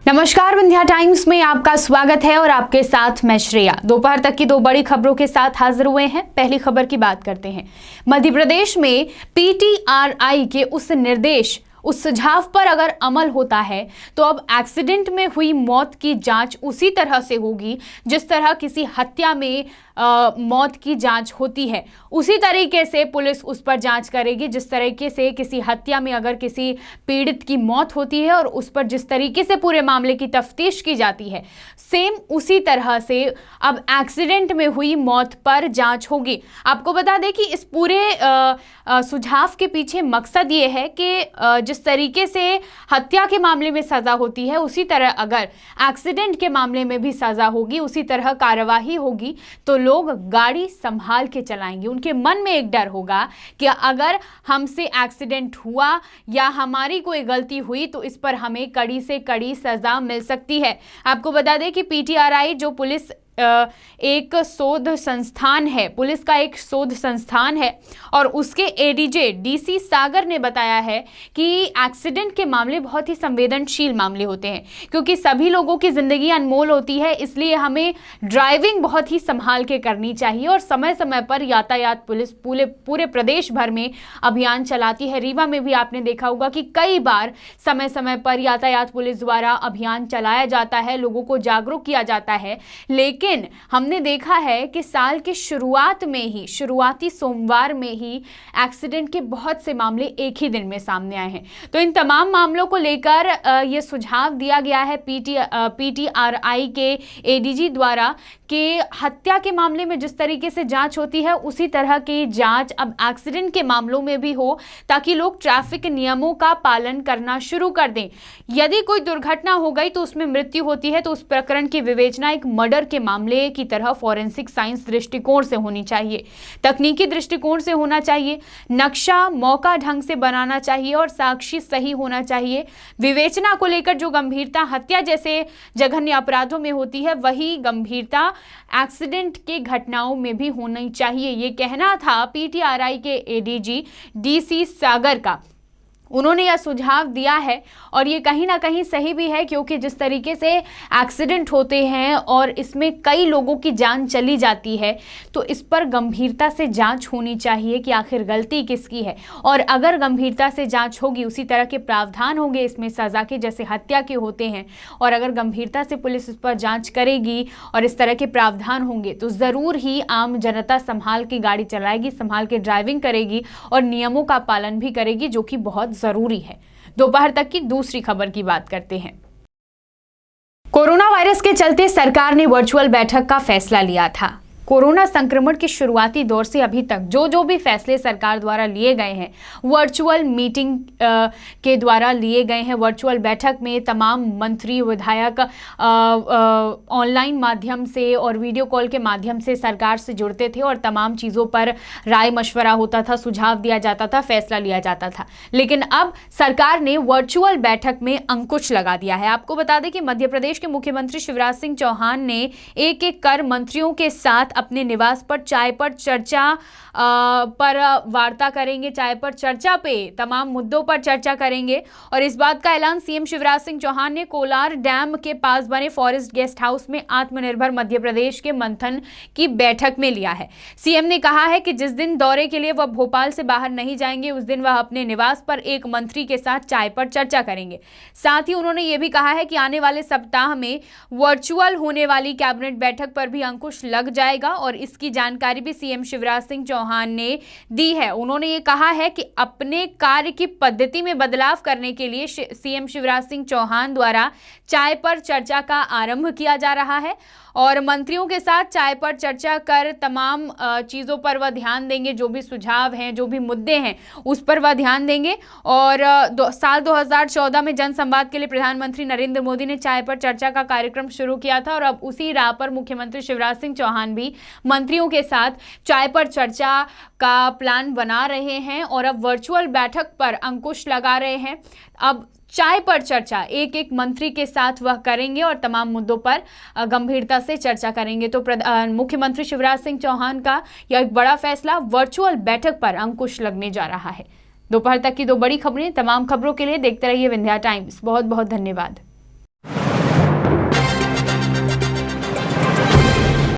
नमस्कार, विंध्या टाइम्स में आपका स्वागत है और आपके साथ मैं श्रेया। दोपहर तक की दो बड़ी खबरों के साथ हाजिर हुए हैं। पहली खबर की बात करते हैं। मध्य प्रदेश में पीटीआरआई के उस सुझाव पर अगर अमल होता है तो अब एक्सीडेंट में हुई मौत की जांच उसी तरह से होगी जिस तरह किसी हत्या में मौत की जांच होती है। उसी तरीके से पुलिस उस पर जांच करेगी जिस तरीके से किसी हत्या में अगर किसी पीड़ित की मौत होती है और उस पर जिस तरीके से पूरे मामले की तफ्तीश की जाती है, सेम उसी तरह से अब एक्सीडेंट में हुई मौत पर जांच होगी। आपको बता दें कि इस पूरे सुझाव के पीछे मकसद ये है कि जिस तरीके से हत्या के मामले में सजा होती है उसी तरह अगर एक्सीडेंट के मामले में भी सजा होगी, उसी तरह कार्यवाही होगी तो लोग गाड़ी संभाल के चलाएंगे। उनके मन में एक डर होगा कि अगर हमसे एक्सीडेंट हुआ या हमारी कोई गलती हुई तो इस पर हमें कड़ी से कड़ी सजा मिल सकती है। आपको बता दें कि पीटीआरआई जो पुलिस एक शोध संस्थान है, पुलिस का एक शोध संस्थान है और उसके एडीजे डीसी सागर ने बताया है कि एक्सीडेंट के मामले बहुत ही संवेदनशील मामले होते हैं क्योंकि सभी लोगों की जिंदगी अनमोल होती है, इसलिए हमें ड्राइविंग बहुत ही संभाल के करनी चाहिए और समय समय पर यातायात पुलिस पूरे प्रदेश भर में अभियान चलाती है। रीवा में भी आपने देखा होगा कि कई बार समय समय पर यातायात पुलिस द्वारा अभियान चलाया जाता है, लोगों को जागरूक किया जाता है। लेकिन हमने देखा है कि साल के शुरुआती सोमवार में ही एक्सीडेंट के बहुत से मामले एक ही दिन में सामने आए हैं। तो इन तमाम मामलों को लेकर यह सुझाव दिया गया है पीटीआरआई के एडीजी द्वारा कि हत्या के मामले में जिस तरीके से जांच होती है उसी तरह की जांच अब एक्सीडेंट के मामलों में भी हो ताकि लोग ट्रैफिक नियमों का पालन करना शुरू कर दें। यदि कोई दुर्घटना हो गई तो उसमें मृत्यु होती है तो उस प्रकरण की विवेचना एक मर्डर के मामले की तरह फॉरेंसिक साइंस दृष्टिकोण से होनी चाहिए, तकनीकी दृष्टिकोण से होना चाहिए, नक्शा मौका ढंग से बनाना चाहिए और साक्षी सही होना चाहिए। विवेचना को लेकर जो गंभीरता हत्या जैसे जघन्य अपराधों में होती है वही गंभीरता एक्सीडेंट के घटनाओं में भी होनी चाहिए। ये कहना था पीटीआरआई के एडीजी डीसी सागर का। उन्होंने यह सुझाव दिया है और ये कहीं ना कहीं सही भी है क्योंकि जिस तरीके से एक्सीडेंट होते हैं और इसमें कई लोगों की जान चली जाती है तो इस पर गंभीरता से जांच होनी चाहिए कि आखिर गलती किसकी है और अगर गंभीरता से जांच होगी उसी तरह के प्रावधान होंगे इसमें सजा के जैसे हत्या के होते हैं और अगर गंभीरता से पुलिस इस पर जांच करेगी और इस तरह के प्रावधान होंगे तो ज़रूर ही आम जनता संभाल के गाड़ी चलाएगी, संभाल के ड्राइविंग करेगी और नियमों का पालन भी करेगी जो कि बहुत जरूरी है। दोपहर तक की दूसरी खबर की बात करते हैं। कोरोना वायरस के चलते सरकार ने वर्चुअल बैठक का फैसला लिया था। कोरोना संक्रमण के शुरुआती दौर से अभी तक जो भी फैसले सरकार द्वारा लिए गए हैं वर्चुअल मीटिंग के द्वारा लिए गए हैं। वर्चुअल बैठक में तमाम मंत्री विधायक ऑनलाइन माध्यम से और वीडियो कॉल के माध्यम से सरकार से जुड़ते थे और तमाम चीज़ों पर राय मशवरा होता था, सुझाव दिया जाता था, फैसला लिया जाता था। लेकिन अब सरकार ने वर्चुअल बैठक में अंकुश लगा दिया है। आपको बता दें कि मध्य प्रदेश के मुख्यमंत्री शिवराज सिंह चौहान ने एक एक कर मंत्रियों के साथ अपने निवास पर चाय पर चर्चा पर वार्ता करेंगे, चाय पर चर्चा पे तमाम मुद्दों पर चर्चा करेंगे और इस बात का ऐलान सीएम शिवराज सिंह चौहान ने कोलार डैम के पास बने फॉरेस्ट गेस्ट हाउस में आत्मनिर्भर मध्य प्रदेश के मंथन की बैठक में लिया है। सीएम ने कहा है कि जिस दिन दौरे के लिए वह भोपाल से बाहर नहीं जाएंगे उस दिन वह अपने निवास पर एक मंत्री के साथ चाय पर चर्चा करेंगे। साथ ही उन्होंने ये भी कहा है कि आने वाले सप्ताह में वर्चुअल होने वाली कैबिनेट बैठक पर भी अंकुश लग जाएगा और इसकी जानकारी भी सीएम शिवराज सिंह चौहान ने दी है। उन्होंने ये कहा है कि अपने कार्य की पद्धति में बदलाव करने के लिए सीएम शिवराज सिंह चौहान द्वारा चाय पर चर्चा का आरंभ किया जा रहा है और मंत्रियों के साथ चाय पर चर्चा कर तमाम चीज़ों पर वह ध्यान देंगे, जो भी सुझाव हैं, जो भी मुद्दे हैं उस पर वह ध्यान देंगे। और साल 2014 में जनसंवाद के लिए प्रधानमंत्री नरेंद्र मोदी ने चाय पर चर्चा का कार्यक्रम शुरू किया था और अब उसी राह पर मुख्यमंत्री शिवराज सिंह चौहान भी मंत्रियों के साथ चाय पर चर्चा का प्लान बना रहे हैं और अब वर्चुअल बैठक पर अंकुश लगा रहे हैं। अब चाय पर चर्चा एक एक मंत्री के साथ वह करेंगे और तमाम मुद्दों पर गंभीरता से चर्चा करेंगे। तो मुख्यमंत्री शिवराज सिंह चौहान का यह एक बड़ा फैसला वर्चुअल बैठक पर अंकुश लगने जा रहा है। दोपहर तक की दो बड़ी खबरें, तमाम खबरों के लिए देखते रहिए विंध्या टाइम्स। बहुत बहुत धन्यवाद।